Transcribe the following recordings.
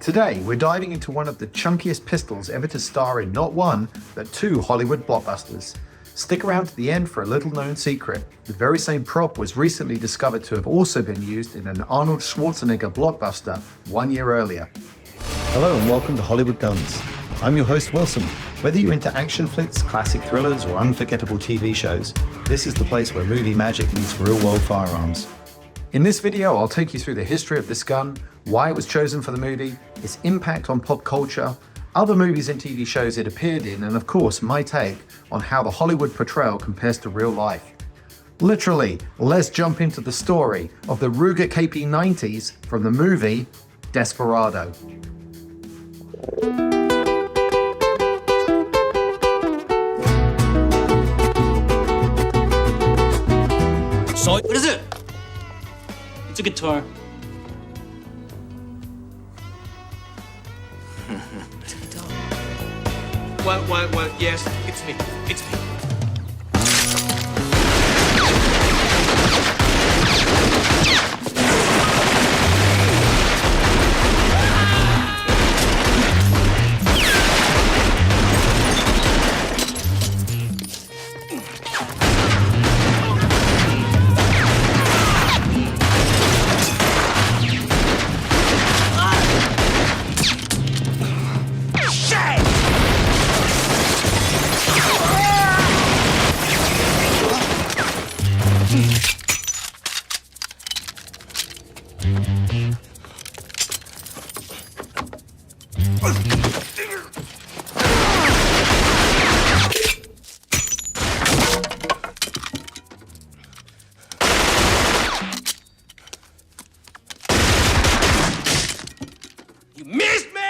Today, we're diving into one of the chunkiest pistols ever to star in not one, but two Hollywood blockbusters. Stick around to the end for a little-known secret. The very same prop was recently discovered to have also been used in an Arnold Schwarzenegger blockbuster 1 year earlier. Hello and welcome to Hollywood Guns. I'm your host, Wilson. Whether you're into action flicks, classic thrillers, or unforgettable TV shows, this is the place where movie magic meets real-world firearms. In this video, I'll take you through the history of this gun, why it was chosen for the movie, its impact on pop culture, other movies and TV shows it appeared in, and of course, my take on how the Hollywood portrayal compares to real life. Literally, let's jump into the story of the Ruger KP90s from the movie Desperado. So, what is it? It's a guitar. It's a guitar. What? Yes, it's me. It's me. You missed me!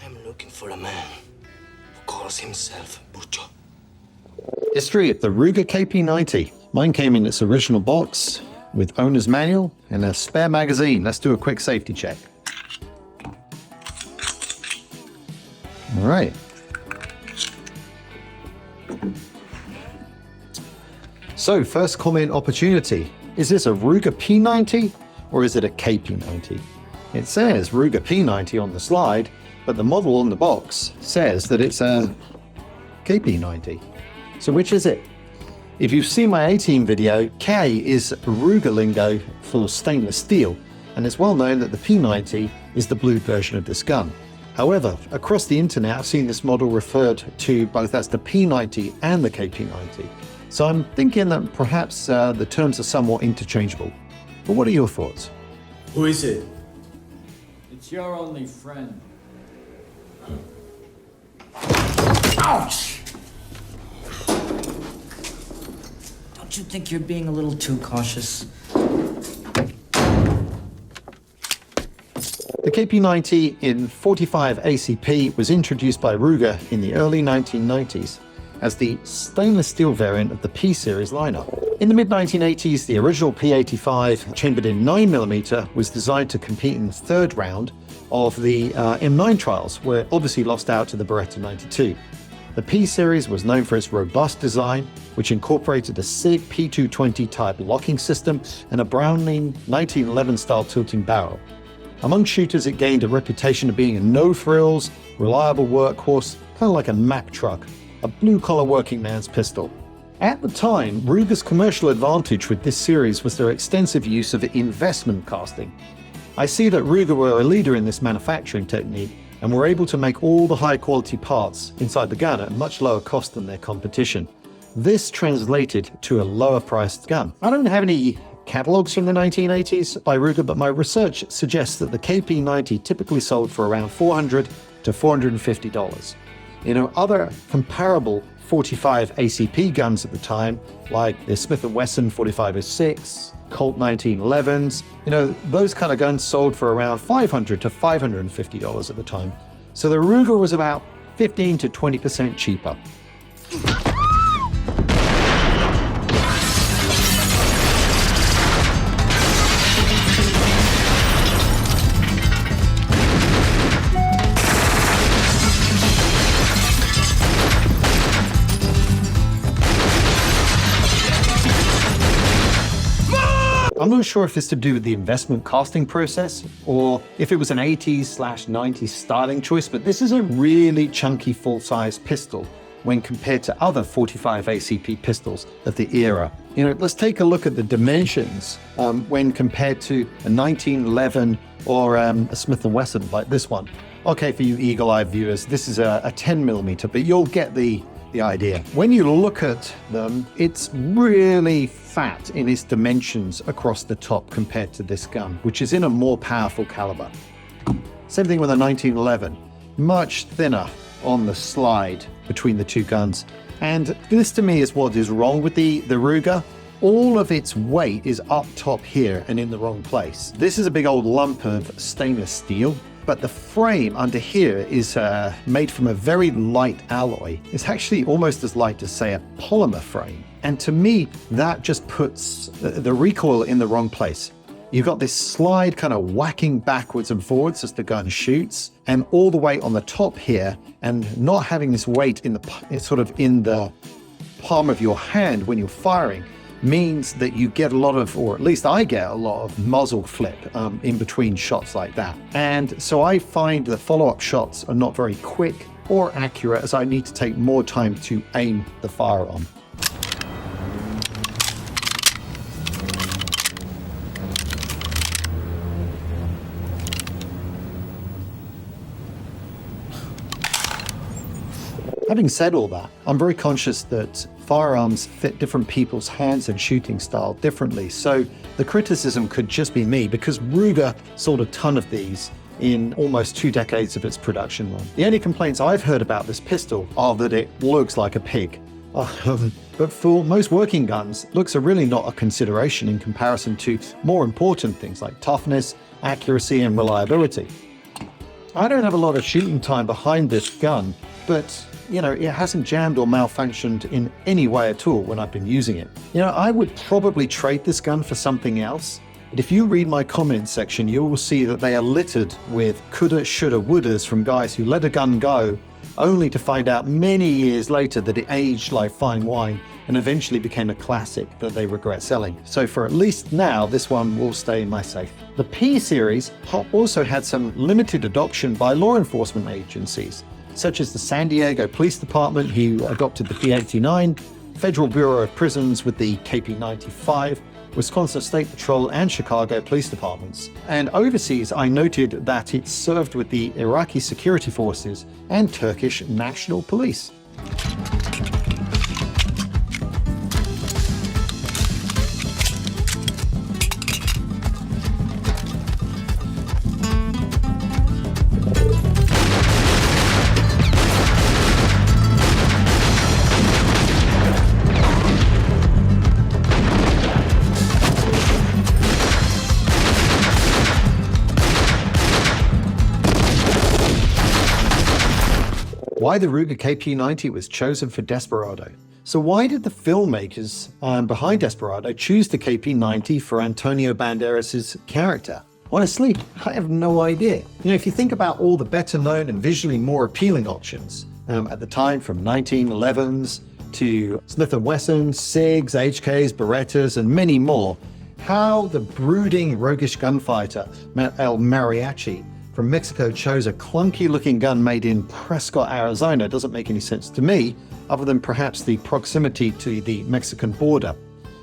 I'm looking for a man who calls himself Burcho. History of the Ruger KP90. Mine came in its original box with owner's manual and a spare magazine. Let's do a quick safety check. All right. So, first comment opportunity. Is this a Ruger P90 or is it a KP90? It says Ruger P90 on the slide, but the model on the box says that it's a KP90. So which is it? If you've seen my A-Team video, K is Ruger lingo for stainless steel, and it's well known that the P90 is the blued version of this gun. However, across the internet, I've seen this model referred to both as the P90 and the KP90. So I'm thinking that perhaps the terms are somewhat interchangeable. But what are your thoughts? Who is it? It's your only friend. Ouch! Don't you think you're being a little too cautious? The KP90 in 45 ACP was introduced by Ruger in the early 1990s as the stainless steel variant of the P-series lineup. In the mid-1980s, the original P85, chambered in 9mm, was designed to compete in the third round of the M9 trials, where it obviously lost out to the Beretta 92. The P-series was known for its robust design, which incorporated a SIG P220 type locking system and a Browning 1911 style tilting barrel. Among shooters, it gained a reputation of being a no-frills, reliable workhorse, kind of like a Mack truck, a blue-collar working man's pistol. At the time, Ruger's commercial advantage with this series was their extensive use of investment casting. I see that Ruger were a leader in this manufacturing technique and were able to make all the high-quality parts inside the gun at a much lower cost than their competition. This translated to a lower-priced gun. I don't have any catalogs from the 1980s by Ruger, but my research suggests that the KP90 typically sold for around $400 to $450. Other comparable 45 ACP guns at the time, like the Smith & Wesson 4506, Colt 1911s, those kind of guns sold for around $500 to $550 at the time. So the Ruger was about 15 to 20% cheaper. I'm not sure if it's to do with the investment casting process or if it was an 80s/90s styling choice, but this is a really chunky full-size pistol when compared to other 45 ACP pistols of the era. Let's take a look at the dimensions when compared to a 1911 or a Smith & Wesson like this one. Okay, for you eagle-eyed viewers, this is a 10mm, but you'll get the idea. When you look at them, it's really fat in its dimensions across the top compared to this gun, which is in a more powerful caliber. Same thing with a 1911, much thinner on the slide between the two guns. And this to me is what is wrong with the Ruger. All of its weight is up top here and in the wrong place. This is a big old lump of stainless steel, but the frame under here is made from a very light alloy. It's actually almost as light as, say, a polymer frame. And to me, that just puts the recoil in the wrong place. You've got this slide kind of whacking backwards and forwards as the gun shoots, and all the weight on the top here, and not having this weight in the palm of your hand when you're firing means that you get a lot of, or at least I get a lot of muzzle flip in between shots like that. And so I find the follow-up shots are not very quick or accurate, as I need to take more time to aim the firearm. Having said all that, I'm very conscious that firearms fit different people's hands and shooting style differently. So the criticism could just be me, because Ruger sold a ton of these in almost 2 decades of its production run. The only complaints I've heard about this pistol are that it looks like a pig. But for most working guns, looks are really not a consideration in comparison to more important things like toughness, accuracy, and reliability. I don't have a lot of shooting time behind this gun, but it hasn't jammed or malfunctioned in any way at all when I've been using it. I would probably trade this gun for something else, but if you read my comments section, you will see that they are littered with coulda, shoulda, wouldas from guys who let a gun go, only to find out many years later that it aged like fine wine and eventually became a classic that they regret selling. So for at least now, this one will stay in my safe. The P series also had some limited adoption by law enforcement agencies, such as the San Diego Police Department, who adopted the P89, Federal Bureau of Prisons with the KP95, Wisconsin State Patrol, and Chicago Police Departments. And overseas, I noted that it served with the Iraqi security forces and Turkish National Police. Why the Ruger KP90 was chosen for Desperado. So why did the filmmakers behind Desperado choose the KP90 for Antonio Banderas' character? Honestly, I have no idea. If you think about all the better known and visually more appealing options at the time, from 1911s to Smith & Wesson, SIGs, HKs, Berettas, and many more, how the brooding, roguish gunfighter El Mariachi from Mexico chose a clunky-looking gun made in Prescott, Arizona doesn't make any sense to me, other than perhaps the proximity to the Mexican border.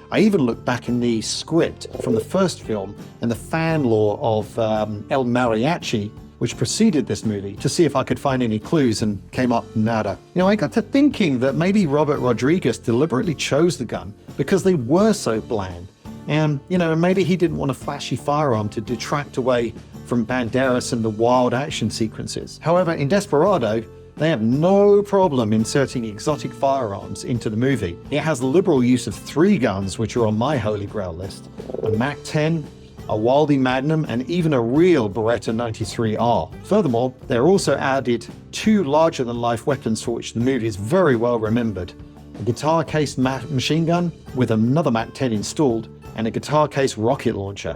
I even looked back in the script from the first film and the fan lore of El Mariachi, which preceded this movie, to see if I could find any clues, and came up nada. I got to thinking that maybe Robert Rodriguez deliberately chose the gun because they were so bland. And, maybe he didn't want a flashy firearm to detract away from Banderas and the wild action sequences. However, in Desperado, they have no problem inserting exotic firearms into the movie. It has the liberal use of 3 guns, which are on my holy grail list: a MAC-10, a Wildey Magnum, and even a real Beretta 93R. Furthermore, there also added 2 larger-than-life weapons for which the movie is very well remembered: a guitar case machine gun with another MAC-10 installed, and a guitar case rocket launcher.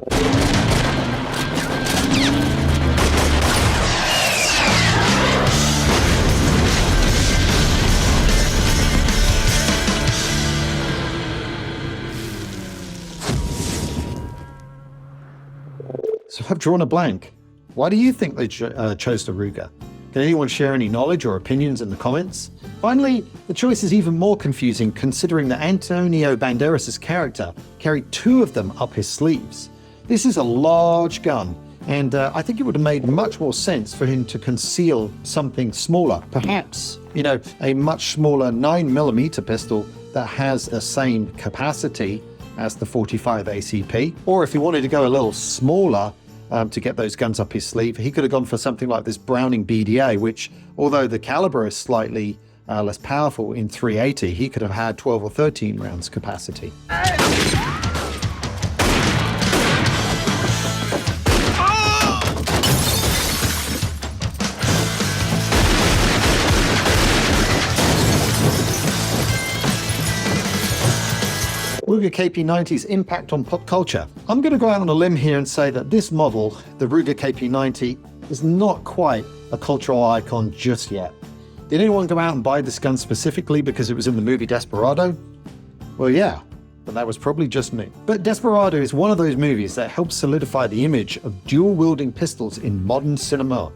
So I've drawn a blank. Why do you think they chose the Ruger? Can anyone share any knowledge or opinions in the comments? Finally, the choice is even more confusing considering that Antonio Banderas' character carried 2 of them up his sleeves. This is a large gun, and I think it would have made much more sense for him to conceal something smaller. Perhaps, a much smaller 9mm pistol that has the same capacity as the 45 ACP. Or if he wanted to go a little smaller to get those guns up his sleeve, he could have gone for something like this Browning BDA, which, although the caliber is slightly less powerful in .380, he could have had 12 or 13 rounds capacity. Ruger KP90's impact on pop culture. I'm going to go out on a limb here and say that this model, the Ruger KP90, is not quite a cultural icon just yet. Did anyone go out and buy this gun specifically because it was in the movie Desperado? Well, yeah, but that was probably just me. But Desperado is one of those movies that helps solidify the image of dual-wielding pistols in modern cinema,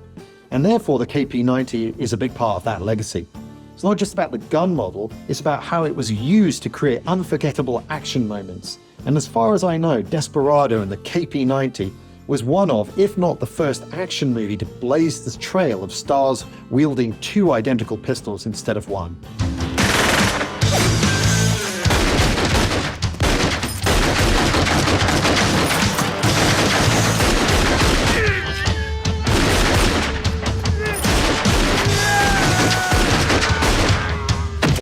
and therefore the KP90 is a big part of that legacy. It's not just about the gun model, it's about how it was used to create unforgettable action moments. And as far as I know, Desperado and the KP90 was one of, if not the first action movie to blaze the trail of stars wielding 2 identical pistols instead of 1.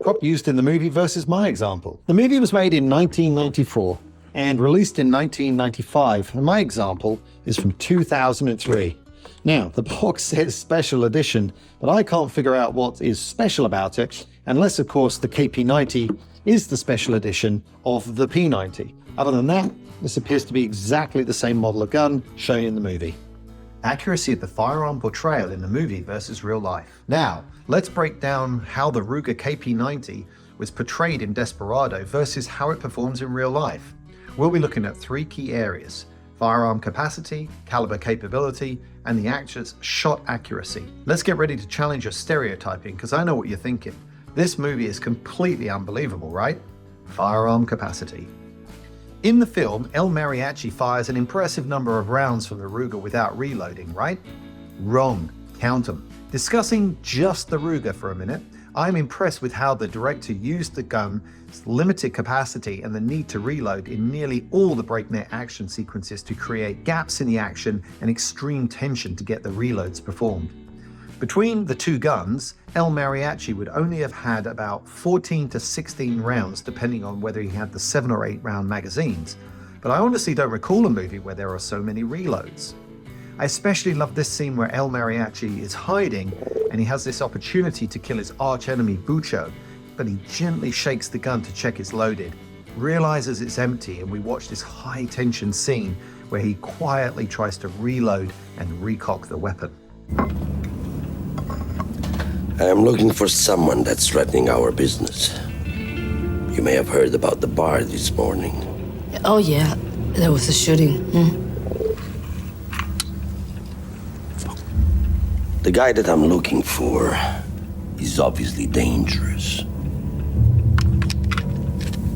Prop used in the movie versus my example. The movie was made in 1994 and released in 1995, and my example is from 2003. Now, the box says special edition, but I can't figure out what is special about it, unless of course the KP90 is the special edition of the P90. Other than that, this appears to be exactly the same model of gun shown in the movie. Accuracy of the firearm portrayal in the movie versus real life. Now, let's break down how the Ruger KP90 was portrayed in Desperado versus how it performs in real life. We'll be looking at 3 key areas: firearm capacity, caliber capability, and the actor's shot accuracy. Let's get ready to challenge your stereotyping, because I know what you're thinking. This movie is completely unbelievable, right? Firearm capacity. In the film, El Mariachi fires an impressive number of rounds from the Ruger without reloading, right? Wrong. Count them. Discussing just the Ruger for a minute, I'm impressed with how the director used the gun's limited capacity and the need to reload in nearly all the breakneck action sequences to create gaps in the action and extreme tension to get the reloads performed. Between the 2 guns, El Mariachi would only have had about 14 to 16 rounds depending on whether he had the 7 or 8 round magazines, but I honestly don't recall a movie where there are so many reloads. I especially love this scene where El Mariachi is hiding and he has this opportunity to kill his arch-enemy Bucho, but he gently shakes the gun to check it's loaded, realizes it's empty, and we watch this high-tension scene where he quietly tries to reload and recock the weapon. I am looking for someone that's threatening our business. You may have heard about the bar this morning. Oh, yeah. There was a shooting. The guy that I'm looking for is obviously dangerous.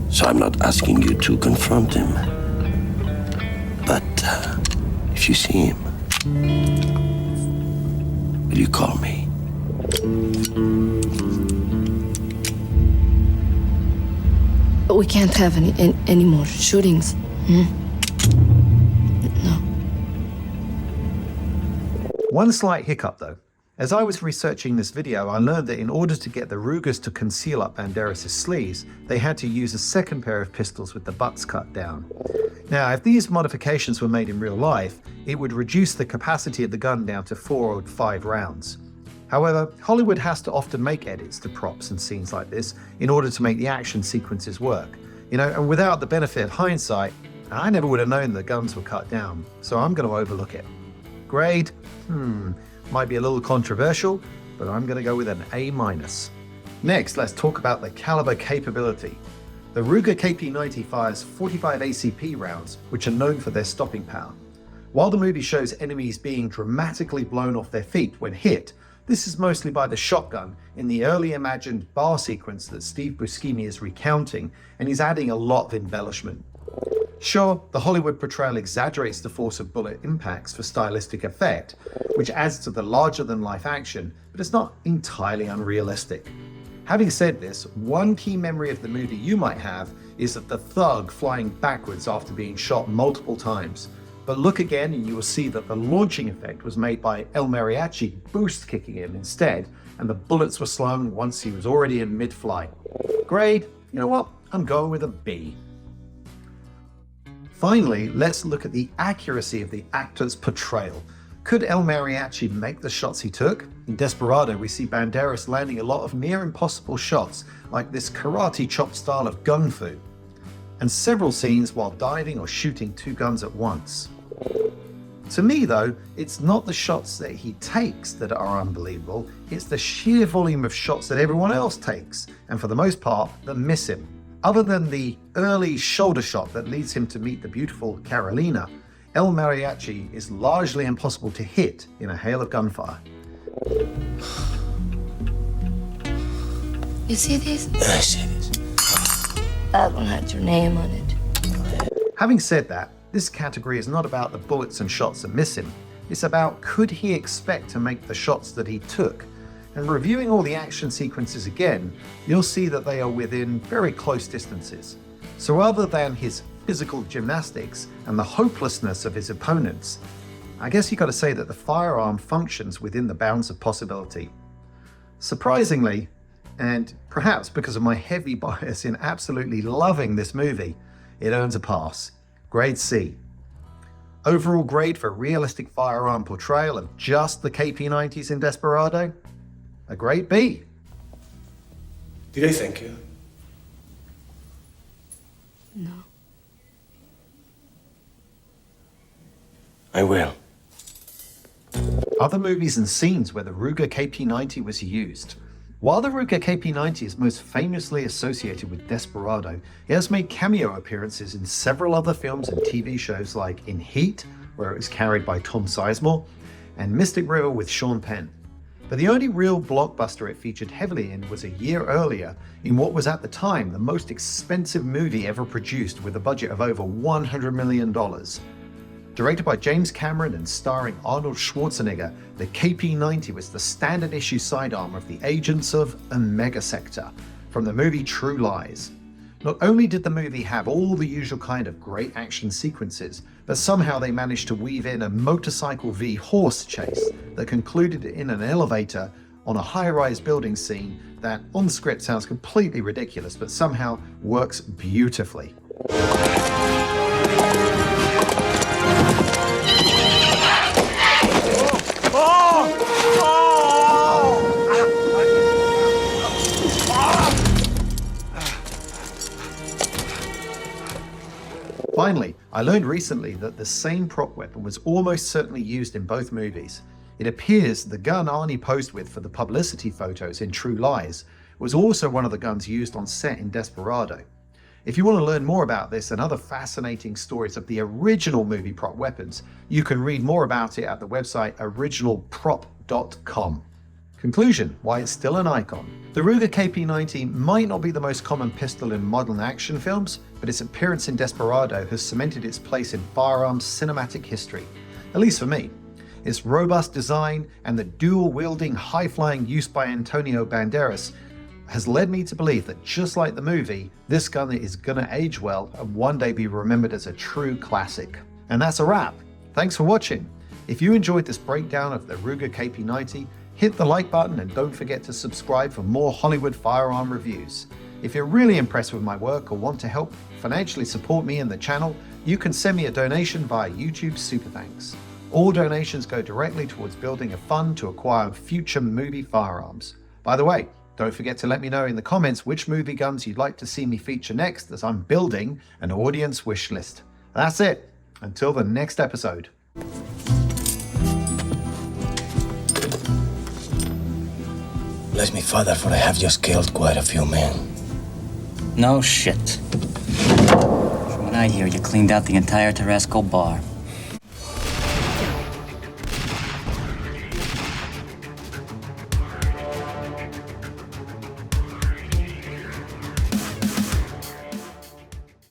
So I'm not asking you to confront him. But if you see him, will you call me? But we can't have any more shootings. No. One slight hiccup though. As I was researching this video, I learned that in order to get the Rugers to conceal up Banderas' sleeves, they had to use a second pair of pistols with the butts cut down. Now, if these modifications were made in real life, it would reduce the capacity of the gun down to 4 or 5 rounds. However, Hollywood has to often make edits to props and scenes like this in order to make the action sequences work. And without the benefit of hindsight, I never would have known the guns were cut down, so I'm going to overlook it. Grade? Might be a little controversial, but I'm going to go with an A-. Next, let's talk about the caliber capability. The Ruger KP90 fires 45 ACP rounds, which are known for their stopping power. While the movie shows enemies being dramatically blown off their feet when hit, this is mostly by the shotgun in the early imagined bar sequence that Steve Buscemi is recounting, and he's adding a lot of embellishment. Sure, the Hollywood portrayal exaggerates the force of bullet impacts for stylistic effect, which adds to the larger-than-life action, but it's not entirely unrealistic. Having said this, one key memory of the movie you might have is of the thug flying backwards after being shot multiple times. But look again and you will see that the launching effect was made by El Mariachi boost kicking him instead, and the bullets were slung once he was already in mid-flight. Grade, you know what? I'm going with a B. Finally, let's look at the accuracy of the actor's portrayal. Could El Mariachi make the shots he took? In Desperado, we see Banderas landing a lot of near impossible shots, like this karate chop style of gung fu, and several scenes while diving or shooting two guns at once. To me though, it's not the shots that he takes that are unbelievable, it's the sheer volume of shots that everyone else takes, and for the most part, that miss him. Other than the early shoulder shot that leads him to meet the beautiful Carolina, El Mariachi is largely impossible to hit in a hail of gunfire. You see this? I see this. That one had your name on it. Having said that, this category is not about the bullets and shots that miss him. It's about could he expect to make the shots that he took? And reviewing all the action sequences again, you'll see that they are within very close distances. So rather than his physical gymnastics and the hopelessness of his opponents, I guess you got to say that the firearm functions within the bounds of possibility. Surprisingly, and perhaps because of my heavy bias in absolutely loving this movie, it earns a pass. Grade C. Overall grade for realistic firearm portrayal of just the KP90s in Desperado? A grade B. Did I thank you? No. I will. Other movies and scenes where the Ruger KP90 was used. While the Ruger KP90 is most famously associated with Desperado, it has made cameo appearances in several other films and TV shows like in Heat, where it was carried by Tom Sizemore, and Mystic River with Sean Penn. But the only real blockbuster it featured heavily in was a year earlier in what was at the time the most expensive movie ever produced with a budget of over $100 million. Directed by James Cameron and starring Arnold Schwarzenegger, the KP90 was the standard issue sidearm of the agents of Omega Sector from the movie True Lies. Not only did the movie have all the usual kind of great action sequences, but somehow they managed to weave in a motorcycle v horse chase that concluded in an elevator on a high-rise building scene that on script sounds completely ridiculous, but somehow works beautifully. Finally, I learned recently that the same prop weapon was almost certainly used in both movies. It appears the gun Arnie posed with for the publicity photos in True Lies was also one of the guns used on set in Desperado. If you want to learn more about this and other fascinating stories of the original movie prop weapons, you can read more about it at the website originalprop.com. Conclusion, why it's still an icon. The Ruger KP90 might not be the most common pistol in modern action films, but its appearance in Desperado has cemented its place in firearms cinematic history, at least for me. Its robust design and the dual-wielding, high-flying use by Antonio Banderas has led me to believe that just like the movie, this gun is gonna age well and one day be remembered as a true classic. And that's a wrap. Thanks for watching. If you enjoyed this breakdown of the Ruger KP90, hit the like button and don't forget to subscribe for more Hollywood firearm reviews. If you're really impressed with my work or want to help financially support me and the channel, you can send me a donation via YouTube Super Thanks. All donations go directly towards building a fund to acquire future movie firearms. By the way, don't forget to let me know in the comments which movie guns you'd like to see me feature next, as I'm building an audience wish list. That's it. Until the next episode. Bless me, Father, for I have just killed quite a few men. No shit. From what I hear, you cleaned out the entire Tarasco bar.